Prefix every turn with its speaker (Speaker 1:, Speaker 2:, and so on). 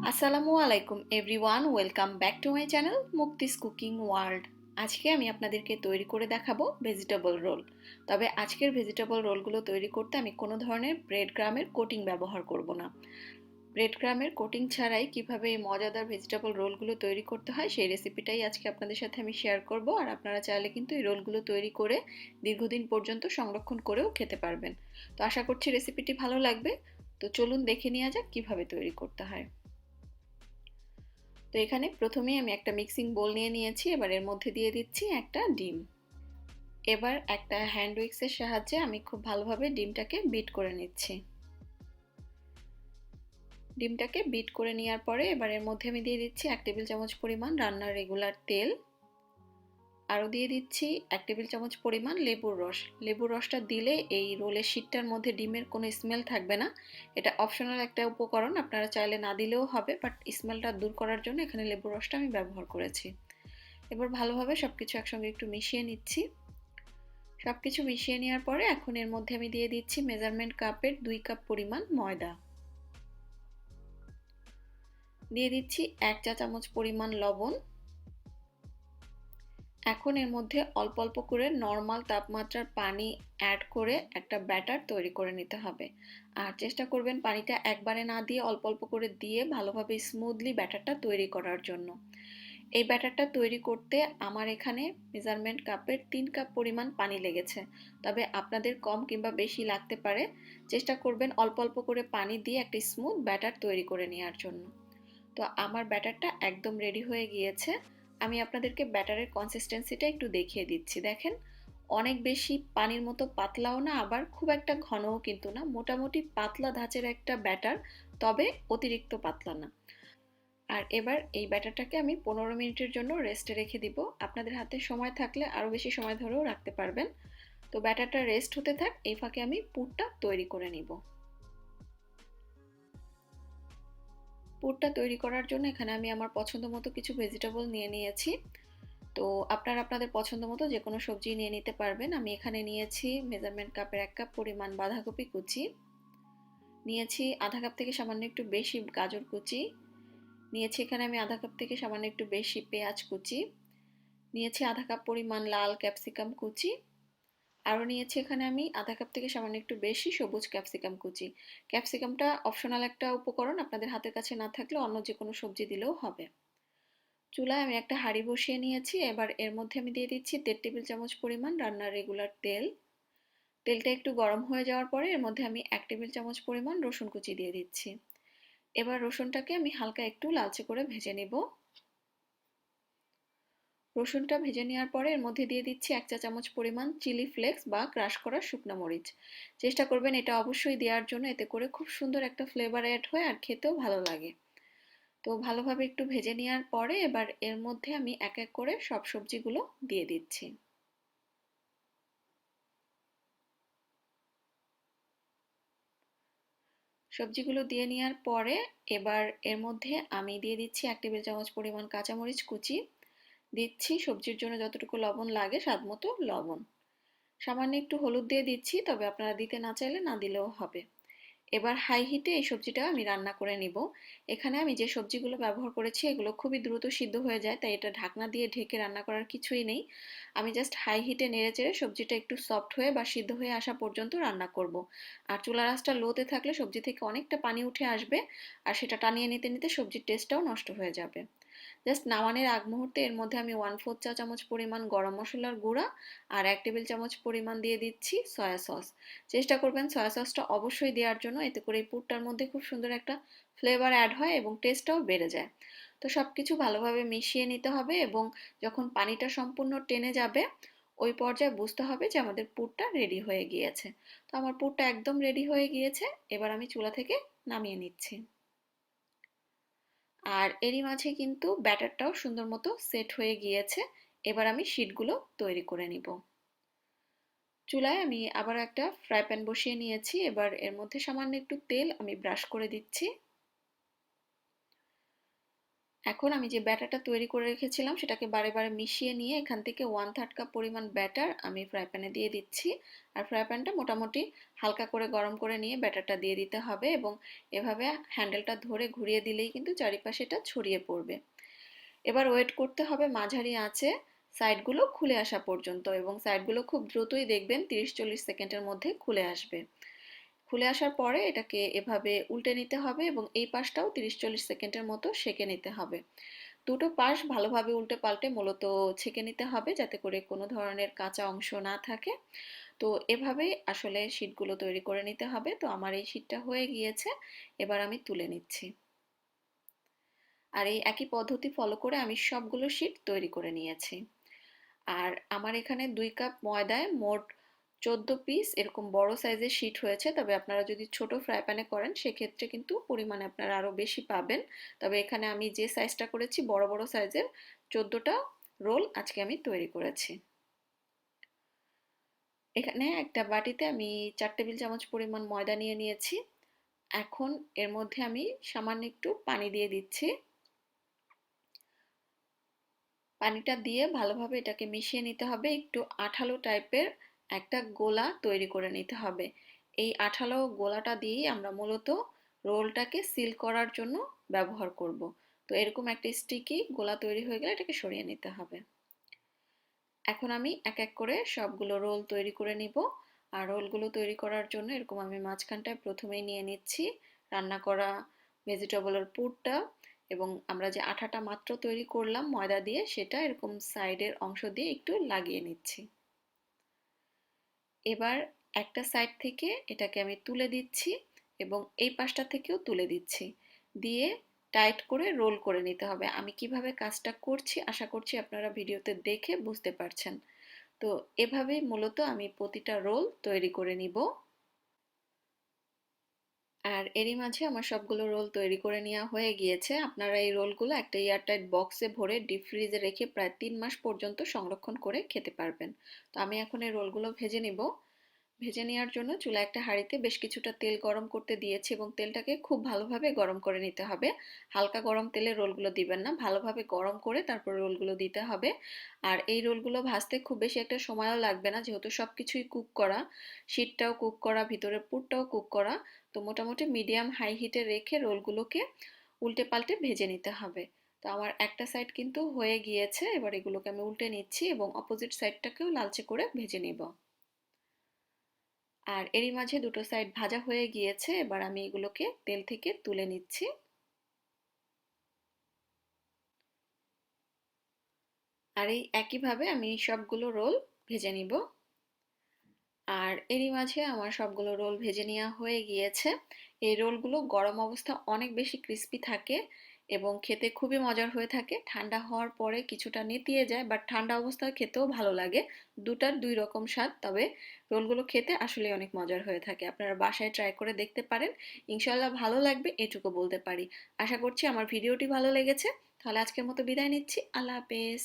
Speaker 1: আসসালামু আলাইকুম everyone, welcome back to my channel Mukti's cooking world. আজকে আমি আপনাদেরকে তৈরি করে দেখাবো ভেজিটেবল রোল। তবে আজকের ভেজিটেবল রোলগুলো তৈরি করতে আমি কোনো ধরনের ব্রেড ক্রামের কোটিং ব্যবহার করব না। ব্রেড ক্রামের কোটিং ছাড়াই কিভাবে এই মজাদার ভেজিটেবল রোলগুলো তৈরি করতে হয় সেই রেসিপিটাই আজকে আপনাদের সাথে আমি শেয়ার করব। আর আপনারা চাইলে কিন্তু এই রোলগুলো তৈরি করে দীর্ঘদিন পর্যন্ত সংরক্ষণ করেও খেতে পারবেন। তো আশা করছি রেসিপিটি ভালো লাগবে। তো চলুন দেখে নেওয়া যাক কিভাবে তৈরি করতে হয়। তো এখানে প্রথমেই আমি একটা মিক্সিং বোল নিয়ে নিয়েছি। এবার এর মধ্যে দিয়ে দিচ্ছি একটা ডিম। এবার একটা হ্যান্ড উইক্সের সাহায্যে আমি খুব ভালোভাবে ডিমটাকে বিট করে নিচ্ছি। ডিমটাকে বিট করে নেওয়ার পরে এবার এর মধ্যে আমি দিয়ে দিচ্ছি 1 টেবিল চামচ পরিমাণ রান্নার রেগুলার তেল। আরও দিয়ে দিচ্ছি 1 টেবিল চামচ পরিমাণ লেবুর রস। লেবুর রসটা দিলে এই রোলের শীটটার মধ্যে ডিমের কোনো স্মেল থাকবে না। এটা অপশনাল একটা উপকরণ, আপনারা চাইলে না দিলেও হবে, বাট স্মেলটা দূর করার জন্য এখানে লেবুর রসটা আমি ব্যবহার করেছি। এবার ভালোভাবে সবকিছু একসঙ্গে একটু মিশিয়ে নিচ্ছি। সবকিছু মিশিয়ে নেওয়ার পরে এখন এর মধ্যে আমি দিয়ে দিচ্ছি মেজারমেন্ট কাপের 2 কাপ পরিমাণ ময়দা। দিয়ে দিচ্ছি 1 চা চামচ পরিমাণ লবণ। এখন এর মধ্যে অল্প অল্প করে নর্মাল তাপমাত্রার পানি অ্যাড করে একটা ব্যাটার তৈরি করে নিতে হবে। আর চেষ্টা করবেন পানিটা একবারে না দিয়ে অল্প অল্প করে দিয়ে ভালোভাবে স্মুথলি ব্যাটারটা তৈরি করার জন্য। এই ব্যাটারটা তৈরি করতে আমার এখানে মেজারমেন্ট কাপের 3 কাপ পরিমাণ পানি লেগেছে। তবে আপনাদের কম কিংবা বেশি লাগতে পারে। চেষ্টা করবেন অল্প অল্প করে পানি দিয়ে একটা স্মুথ ব্যাটার তৈরি করে নেওয়ার জন্য। তো আমার ব্যাটারটা একদম রেডি হয়ে গিয়েছে। আমি আপনাদেরকে ব্যাটারের কনসিস্টেন্সিটা একটু দেখিয়ে দিচ্ছি। দেখেন, অনেক বেশি পানির মতো পাতলাও না, আবার খুব একটা ঘনও কিন্তু না, মোটামুটি পাতলা ধাঁচের একটা ব্যাটার, তবে অতিরিক্ত পাতলা না। আর এবার এই ব্যাটারটাকে আমি 15 মিনিটের জন্য রেস্টে রেখে দিব। আপনাদের হাতে সময় থাকলে আরও বেশি সময় ধরেও রাখতে পারবেন। তো ব্যাটারটা রেস্ট হতে থাক, এই ফাঁকে আমি পুরটা তৈরি করে নিব। পুরটা তৈরি করার জন্য এখানে আমি আমার পছন্দ মতো কিছু ভেজিটেবল নিয়ে নিয়েছি। তো আপনারা আপনাদের পছন্দ মতো যে কোনো সবজি নিয়ে নিতে পারবেন। আমি এখানে নিয়েছি মেজারমেন্ট কাপের 1 কাপ পরিমাণ বাঁধাকপি কুচি, নিয়েছি আধা কাপ থেকে সামান্য একটু বেশি গাজর কুচি, নিয়েছি এখানে আমি আধা কাপ থেকে সামান্য একটু বেশি পেঁয়াজ কুচি, নিয়েছি আধা কাপ পরিমাণ লাল ক্যাপসিকাম কুচি, আরও নিয়েছি এখানে আমি আধা কাপ থেকে সামান্য একটু বেশি সবুজ ক্যাপসিকাম কুচি। ক্যাপসিকামটা অপশনাল একটা উপকরণ, আপনাদের হাতের কাছে না থাকলে অন্য যে কোনো সবজি দিলেও হবে। চুলায় আমি একটা হাঁড়ি বসিয়ে নিয়েছি। এবার এর মধ্যে আমি দিয়ে দিচ্ছি 1.5 টেবিল চামচ পরিমাণ রান্নার রেগুলার তেল। তেলটা একটু গরম হয়ে যাওয়ার পরে এর মধ্যে আমি 1 টেবিল চামচ পরিমাণ রসুন কুচি দিয়ে দিচ্ছি। এবার রসুনটাকে আমি হালকা একটু লালচে করে ভেজে নিব। রসুনটা ভেজে নেওয়ার পরে এর মধ্যে দিয়ে দিচ্ছি 1 চা চামচ পরিমাণ চিলি ফ্লেক্স বা ক্রাশ করা শুকনো মরিচ। চেষ্টা করবেন এটা অবশ্যই দেওয়ার জন্য, এতে করে খুব সুন্দর একটা ফ্লেভার অ্যাড হয় আর খেতেও ভালো লাগে। তো ভালোভাবে একটু ভেজে নেওয়ার পরে এবার এর মধ্যে আমি এক এক করে সব সবজিগুলো দিয়ে দিচ্ছি। সবজিগুলো দিয়ে নেওয়ার পরে এবার এর মধ্যে আমি দিয়ে দিচ্ছি 1 টেবিল চামচ পরিমাণ কাঁচামরিচ কুচি, দিচ্ছি সবজির জন্য যতটুকু লবণ লাগে স্বাদ মতো লবণ, সামান্য একটু হলুদ দিয়ে দিচ্ছি, তবে আপনারা দিতে না চাইলে না দিলেও হবে। এবার হাই হিটে এই সবজিটা আমি রান্না করে নিব। এখানে আমি যে সবজিগুলো ব্যবহার করেছি এগুলো খুবই দ্রুত সিদ্ধ হয়ে যায়, তাই এটা ঢাকনা দিয়ে ঢেকে রান্না করার কিছুই নেই। আমি জাস্ট হাই হিটে নেড়ে চেড়ে সবজিটা একটু সফট হয়ে বা সিদ্ধ হয়ে আসা পর্যন্ত রান্না করব। আর চুলার আঁচটা লোতে থাকলে সবজি থেকে অনেকটা পানি উঠে আসবে, আর সেটা টানিয়ে নিতে নিতে সবজির টেস্টটাও নষ্ট হয়ে যাবে। জাস্ট নামানোর আগ মুহূর্তে এর মধ্যে আমি 1/4 চা চামচ পরিমাণ গরম মশলার গুঁড়া আর 1 টেবিল চামচ পরিমাণ দিয়ে দিচ্ছি সয়া সস। চেষ্টা করবেন সয়া সসটা অবশ্যই দেওয়ার জন্য, এতে করে এই পুরটার মধ্যে খুব সুন্দর একটা ফ্লেভার অ্যাড হয় এবং টেস্টটাও বেড়ে যায়। তো সব কিছু ভালোভাবে মিশিয়ে নিতে হবে এবং যখন পানিটা সম্পূর্ণ টেনে যাবে ওই পর্যায়ে বুঝতে হবে যে আমাদের পুরটা রেডি হয়ে গিয়েছে। তো আমার পুরটা একদম রেডি হয়ে গিয়েছে। এবার আমি চুলা থেকে নামিয়ে নিচ্ছি। আর এরই মাঝে কিন্তু ব্যাটারটাও সুন্দর মতো সেট হয়ে গিয়েছে। এবার আমি শিটগুলো তৈরি করে নিব। চুলায় আমি আবার একটা ফ্রাই প্যান বসিয়ে নিয়েছি। এবার এর মধ্যে সামান্য একটু তেল আমি ব্রাশ করে দিচ্ছি। এখন আমি যে ব্যাটারটা তৈরি করে রেখেছিলাম সেটাকে বারে বারে মিশিয়ে নিয়ে এখান থেকে 1/3 কাপ পরিমাণ ব্যাটার আমি ফ্রাই প্যানে দিয়ে দিচ্ছি। আর ফ্রাই প্যানটা মোটামুটি হালকা করে গরম করে নিয়ে ব্যাটারটা দিয়ে দিতে হবে এবং এভাবে হ্যান্ডেলটা ধরে ঘুরিয়ে দিলেই কিন্তু চারিপাশে এটা ছড়িয়ে পড়বে। এবার ওয়েট করতে হবে মাঝারি আঁচে সাইডগুলো খুলে আসা পর্যন্ত, এবং সাইডগুলো খুব দ্রুতই দেখবেন 30-40 সেকেন্ডের মধ্যে খুলে আসবে। খুলে আসার পরে এটাকে এভাবে উল্টে নিতে হবে এবং এই পাশটাও 30-40 সেকেন্ডের মতো সেঁকে নিতে হবে। দুটো পাশ ভালোভাবে উল্টে পাল্টে মূলত ছেঁকে নিতে হবে যাতে করে কোনো ধরনের কাঁচা অংশ না থাকে। তো এভাবেই আসলে শীটগুলো তৈরি করে নিতে হবে। তো আমার এই শীটটা হয়ে গিয়েছে, এবার আমি তুলে নিচ্ছি। আর এই একই পদ্ধতি ফলো করে আমি সবগুলো শীট তৈরি করে নিয়েছি। আর আমার এখানে 2 কাপ ময়দায় মোট 14 পিস এরকম বড় সাইজের শীট হয়েছে। তবে আপনারা যদি ছোট ফ্রাই প্যানে করেন সেক্ষেত্রে কিন্তু পরিমাণে আপনারা আরো বেশি পাবেন। তবে এখানে আমি যে সাইজটা করেছি বড় বড় সাইজের 14টা রোল আজকে আমি তৈরি করেছি। এখানে একটা বাটিতে আমি 4 টেবিল চামচ পরিমাণ ময়দা নিয়ে নিয়েছি। এখন এর মধ্যে আমি সামান্য একটু পানি দিয়ে দিচ্ছি। পানিটা দিয়ে ভালোভাবে এটাকে মিশিয়ে নিতে হবে। একটু আঠালো টাইপের একটা গোলা তৈরি করে নিতে হবে। এই আঠালো গোলাটা দিয়েই আমরা মূলত রোলটাকে সিল করার জন্য ব্যবহার করব। তো এরকম একটা স্টিকি গোলা তৈরি হয়ে গেলে এটাকে সরিয়ে নিতে হবে। এখন আমি এক এক করে সবগুলো রোল তৈরি করে নিব। আর রোলগুলো তৈরি করার জন্য এরকম আমি মাঝখানটায় প্রথমেই নিয়ে নিচ্ছি রান্না করা ভেজিটেবলের পুরটা, এবং আমরা যে আঠাটা মাত্র তৈরি করলাম ময়দা দিয়ে সেটা এরকম সাইডের অংশ দিয়ে একটু লাগিয়ে নিচ্ছি। এবার একটা সাইড থেকে এটাকে আমি তুলে দিচ্ছি এবং এই পাশটা থেকেও তুলে দিচ্ছি, দিয়ে টাইট করে রোল করে নিতে হবে। আমি কিভাবে কাজটা করছি আশা করছি আপনারা ভিডিওতে দেখে বুঝতে পারছেন। তো এভাবেই মূলত আমি প্রতিটা রোল তৈরি করে নিব। আর এরই মাঝে আমার সবগুলো রোল তৈরি করে নেওয়া হয়ে গিয়েছে। আপনারা এই রোলগুলো একটা এয়ারটাইট বক্সে ভরে ডিপ ফ্রিজে রেখে প্রায় 3 মাস পর্যন্ত সংরক্ষণ করে খেতে পারবেন। তো আমি এখন এই রোলগুলো ভেজে নিব। ভেজে নেওয়ার জন্য চুলায় একটা হাঁড়িতে বেশ কিছুটা তেল গরম করতে দিয়েছি এবং তেলটাকে খুব ভালোভাবে গরম করে নিতে হবে। হালকা গরম তেলে রোলগুলো দিবেন না, ভালোভাবে গরম করে তারপর রোলগুলো দিতে হবে। আর এই রোলগুলো ভাজতে খুব বেশি একটা সময়ও লাগবে না, যেহেতু সবকিছুই কুক করা, শীটটাও কুক করা, ভিতরের পুরটাও কুক করা। তো মোটামুটি মিডিয়াম হাই হিটে রেখে রোলগুলোকে উল্টে পাল্টে ভেজে নিতে হবে। তো আমার একটা সাইড কিন্তু হয়ে গিয়েছে, এবার এগুলোকে আমি উল্টে নিচ্ছি এবং অপোজিট সাইডটাকেও লালচে করে ভেজে নিব। আর এরই মাঝে দুটো সাইড ভাজা হয়ে গিয়েছে, এবার আমি এগুলোকে তেল থেকে তুলে নিচ্ছি। আর এই একইভাবে আমি সবগুলো রোল ভেজে নিব। আর এরই মাঝে আমার সবগুলো রোল ভেজে নেওয়া হয়ে গিয়েছে। এই রোলগুলো গরম অবস্থা অনেক বেশি ক্রিস্পি থাকে এবং খেতে খুবই মজার হয়ে থাকে। ঠান্ডা হওয়ার পরে কিছুটা নেতিয়ে যায়, বাট ঠান্ডা অবস্থায় খেতেও ভালো লাগে। দুটার দুই রকম স্বাদ, তবে রোলগুলো খেতে আসলে অনেক মজার হয়ে থাকে। আপনারা বাসায় ট্রাই করে দেখতে পারেন, ইনশাল্লাহ ভালো লাগবে এটুকু বলতে পারি। আশা করছি আমার ভিডিওটি ভালো লেগেছে। তাহলে আজকের মতো বিদায় নিচ্ছি। আল্লাহ হাফেজ।